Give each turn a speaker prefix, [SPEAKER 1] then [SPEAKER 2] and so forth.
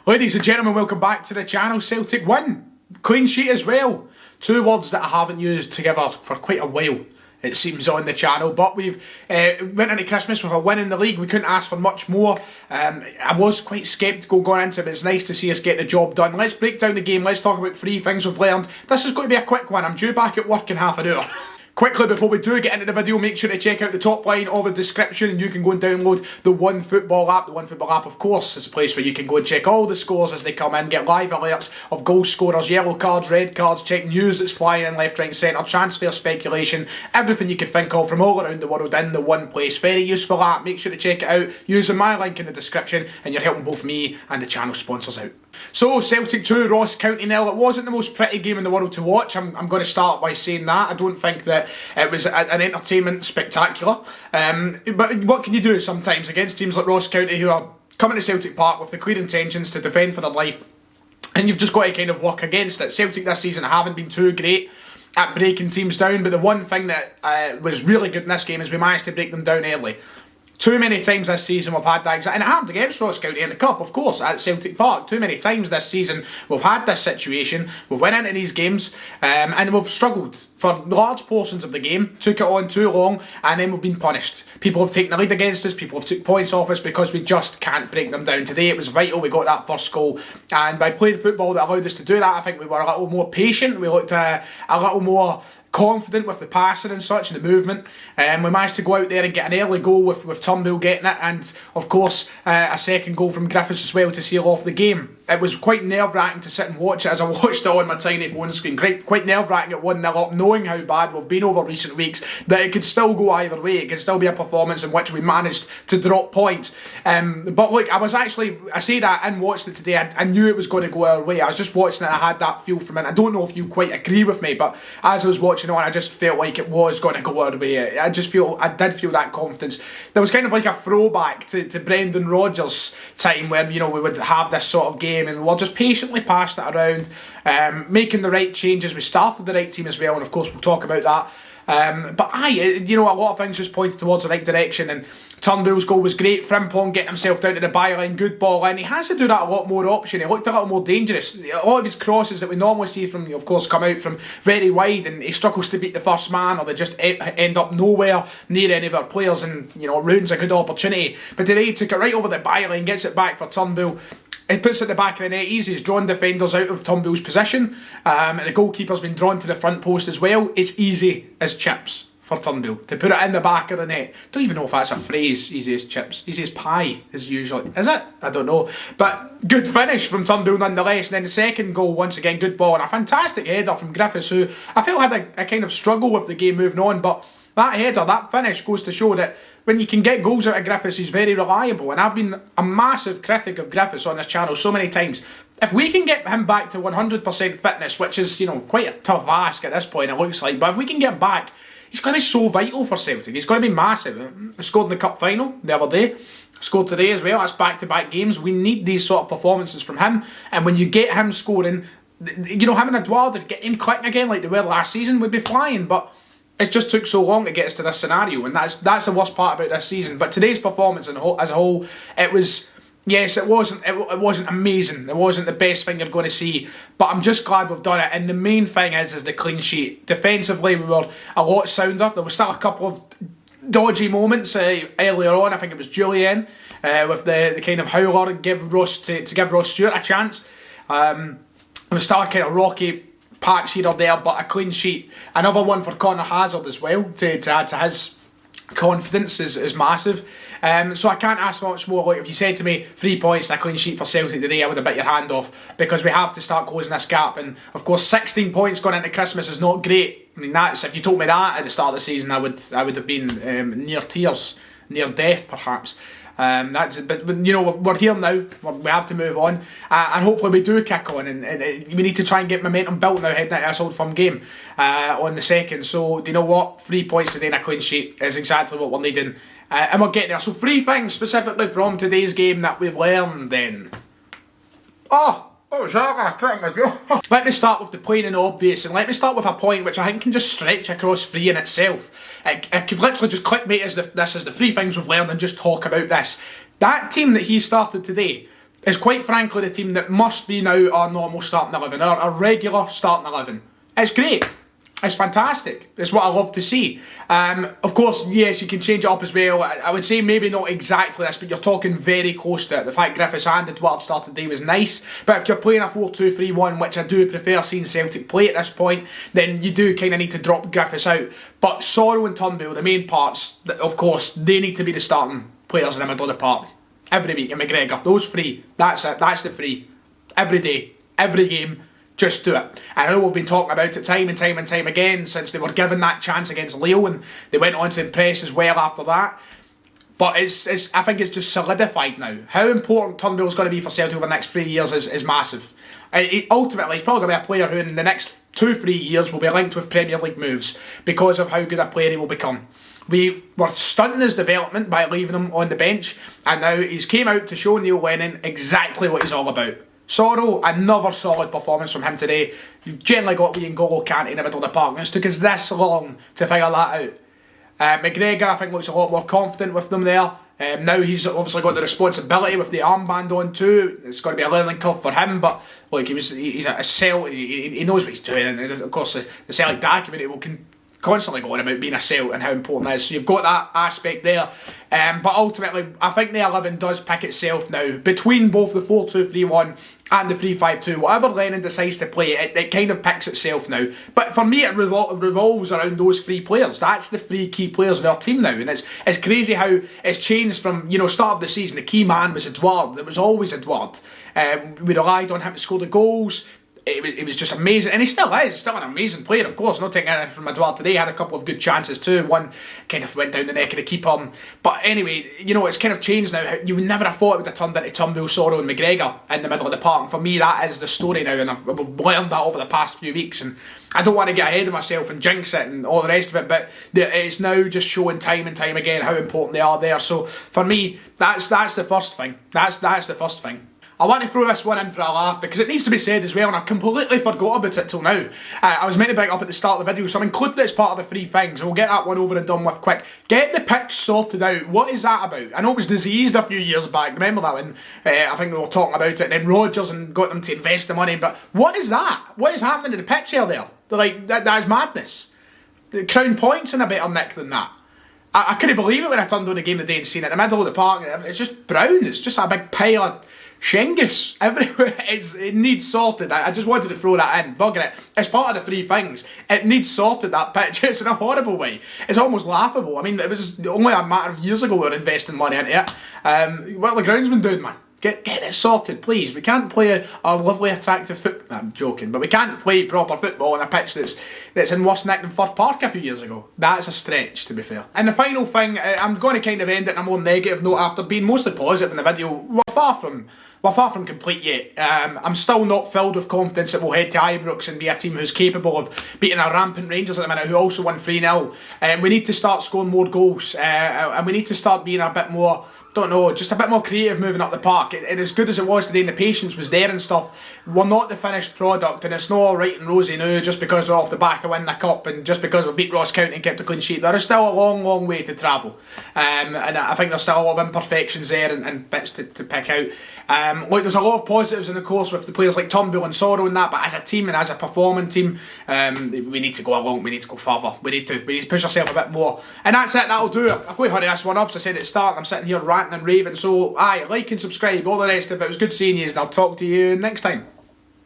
[SPEAKER 1] Ladies and gentlemen, welcome back to the channel. Celtic win. Clean sheet as well. Two words that I haven't used together for quite a while, it seems, on the channel. But we've went into Christmas with a win in the league. We couldn't ask for much more. I was quite sceptical going into it, but it's nice to see us get the job done. Let's break down the game. Let's talk about 3 things we've learned. This is going to be a quick one. I'm due back at work in half an hour. Quickly, before we do get into the video, make sure to check out the top line of the description, and you can go and download the OneFootball app. The OneFootball app, of course, is a place where you can go and check all the scores as they come in, get live alerts of goal scorers, yellow cards, red cards, check news that's flying in left, right and centre, transfer speculation, everything you could think of from all around the world in the one place. Very useful app. Make sure to check it out using my link in the description, and you're helping both me and the channel sponsors out. So, Celtic 2, Ross County 0. It wasn't the most pretty game in the world to watch. I'm going to start by saying that. I don't think that it was an entertainment spectacular. But what can you do sometimes against teams like Ross County, who are coming to Celtic Park with the clear intentions to defend for their life, and you've just got to kind of work against it. Celtic this season haven't been too great at breaking teams down, but the one thing that was really good in this game is we managed to break them down early. Too many times this season we've had that, and it happened against Ross County in the Cup, of course, at Celtic Park. Too many times this season we've had this situation. We've went into these games and we've struggled for large portions of the game, took it on too long, and then we've been punished. People have taken the lead against us, people have took points off us because we just can't break them down. Today it was vital we got that first goal, and by playing football that allowed us to do that, I think we were a little more patient, we looked a little more confident with the passing and such, and the movement. We managed to go out there and get an early goal with Turnbull getting it, and of course a second goal from Griffiths as well to seal off the game. It was quite nerve-wracking to sit and watch it as I watched it on my tiny phone screen. Quite nerve-wracking at 1-0 up, knowing how bad we've been over recent weeks, that it could still go either way. It could still be a performance in which we managed to drop points. But look, I say that and watched it today, I knew it was going to go our way. I was just watching it and I had that feel from it. I don't know if you quite agree with me, but as I was watching on, I just felt like it was going to go our way. I did feel that confidence. There was kind of like a throwback to Brendan Rodgers' time when, you know, we would have this sort of game and we'll just patiently pass that around, making the right changes. We started the right team as well, and of course we'll talk about that. But a lot of things just pointed towards the right direction, and Turnbull's goal was great. Frimpong getting himself down to the byline, good ball in. He has to do that a lot more option. He looked a little more dangerous. A lot of his crosses that we normally see from, of course, come out from very wide, and he struggles to beat the first man, or they just end up nowhere near any of our players, and ruins a good opportunity. But today he took it right over the byline, gets it back for Turnbull. He puts it at the back of the net easy. He's drawn defenders out of Turnbull's position, and the goalkeeper's been drawn to the front post as well. It's easy as chips for Turnbull to put it in the back of the net. Don't even know if that's a phrase, easy as chips. Easy as pie is usually. Is it? I don't know. But good finish from Turnbull nonetheless. And then the second goal, once again, good ball and a fantastic header from Griffiths, who I felt had a kind of struggle with the game moving on. But that header, that finish goes to show that when you can get goals out of Griffiths, he's very reliable. And I've been a massive critic of Griffiths on this channel so many times. If we can get him back to 100% fitness, which is, quite a tough ask at this point, it looks like, but if we can get back, he's going to be so vital for Celtic. He's going to be massive. He scored in the cup final the other day. Scored today as well. That's back-to-back games. We need these sort of performances from him. And when you get him scoring, him and Eduardo, get him clicking again like they were last season, would be flying. But it just took so long to get us to this scenario, and that's the worst part about this season. But today's performance as a whole, it was. Yes, it wasn't amazing. It wasn't the best thing you're going to see, but I'm just glad we've done it. And the main thing is the clean sheet. Defensively, we were a lot sounder. There was still a couple of dodgy moments earlier on. I think it was Julian with the kind of howler and give Ross Stewart a chance. It was still a kind of rocky patch here or there, but a clean sheet. Another one for Connor Hazard as well to add to his confidence is massive. So I can't ask for much more. Like, if you said to me 3 points and a clean sheet for Celtic today, I would have bit your hand off, because we have to start closing this gap. And of course 16 points going into Christmas is not great. I mean, if you told me that at the start of the season, I would have been near tears, near death perhaps. But we're here now. We have to move on, and hopefully we do kick on, and we need to try and get momentum built now heading into this Old Firm game on the 2nd. So do you know what? 3 points today and a clean sheet is exactly what we're needing, and we're getting there. So 3 things specifically from today's game that we've learned then. What was that? Let me start with the plain and obvious, and let me start with a point which I think can just stretch across 3 in itself. It could literally just clickbait this as the 3 things we've learned and just talk about this. That team that he started today, is quite frankly the team that must be now our normal starting 11, our regular starting 11. It's great. It's fantastic. It's what I love to see. Of course, yes, you can change it up as well. I would say maybe not exactly this, but you're talking very close to it. The fact Griffiths and Edward started today was nice, but if you're playing a 4-2-3-1, which I do prefer seeing Celtic play at this point, then you do kind of need to drop Griffiths out. But Sorrell and Turnbull, the main parts, of course, they need to be the starting players in the middle of the park. Every week, and McGregor, those three, that's it, that's the three. Every day, every game. Just do it. And I know we've been talking about it time and time and time again since they were given that chance against Leo and they went on to impress as well after that. But I think it's just solidified now. How important Turnbull's going to be for Celtic over the next 3 years is massive. Ultimately, he's probably going to be a player who in the next 2-3 years will be linked with Premier League moves because of how good a player he will become. We were stunting his development by leaving him on the bench, and now he's came out to show Neil Lennon exactly what he's all about. Sorrell, another solid performance from him today. You've generally got Lee and N'Golo Kante in the middle of the park, and it's took us this long to figure that out. McGregor, I think, looks a lot more confident with them there. Now he's obviously got the responsibility with the armband on too. It's going to be a learning curve for him, but look, he's a Celtic, he knows what he's doing, and of course the Celtic document will constantly going about being a Celt and how important it is. So you've got that aspect there. But ultimately, I think the 11 does pick itself now. Between both the 4-2-3-1 and the 3-5-2, whatever Lennon decides to play, it kind of picks itself now. But for me, it revolves around those three players. That's the three key players in our team now. And it's crazy how it's changed from, start of the season, the key man was Edouard. It was always Edouard. We relied on him to score the goals. It was just amazing, and he still is still an amazing player, of course. Not taking anything from Edouard today. He had a couple of good chances too. One kind of went down the neck of the keeper. But anyway, it's kind of changed now. You would never have thought it would have turned into Turnbull, Sorrell and McGregor in the middle of the park. And for me, that is the story now, and I've learned that over the past few weeks. And I don't want to get ahead of myself and jinx it and all the rest of it, but it's now just showing time and time again how important they are there. So for me, that's the first thing. That's the first thing. I want to throw this one in for a laugh because it needs to be said as well, and I completely forgot about it till now. I was meant to bring it up at the start of the video, so I'm including it as part of the three things, and we'll get that one over and done with quick. Get the pitch sorted out. What is that about? I know it was diseased a few years back. Remember that when I think we were talking about it, and then Rodgers and got them to invest the money, but what is that? What is happening to the pitch here there? That is madness. The Crown Point's in a better nick than that. I couldn't believe it when I turned on the game today and seen it in the middle of the park. It's just brown. It's just a big pile of Shingus everywhere. It needs sorted. I just wanted to throw that in. Bugging it. It's part of the three things. It needs sorted, that pitch. It's in a horrible way. It's almost laughable. I mean, it was only a matter of years ago we were investing money into it. What the groundsman doing, man? Get it sorted, please. We can't play a lovely, attractive football. I'm joking, but we can't play proper football on a pitch that's in worse nick than Fir Park a few years ago. That's a stretch, to be fair. And the final thing, I'm going to kind of end it on a more negative note after being mostly positive in the video. We're far from complete yet. I'm still not filled with confidence that we'll head to Ibrox and be a team who's capable of beating our rampant Rangers at the minute, who also won 3-0. We need to start scoring more goals, and we need to start being a bit more, just a bit more creative moving up the park. And as good as it was today and the patience was there and stuff, we're not the finished product, and it's not all right and rosy now just because we're off the back of winning the cup and just because we beat Ross County and kept a clean sheet. There is still a long, long way to travel, and I think there's still a lot of imperfections there and bits to pick out. There's a lot of positives in the course with the players like Turnbull and Sorrell and that, but as a team and as a performing team, we need to go along, we need to go further, we need to push ourselves a bit more. And that's it, that'll do it. I'm going to hurry this one up, as I said at the start, I'm sitting here ranting and raving, so like and subscribe, all the rest of it. It was good seeing you, and I'll talk to you next time.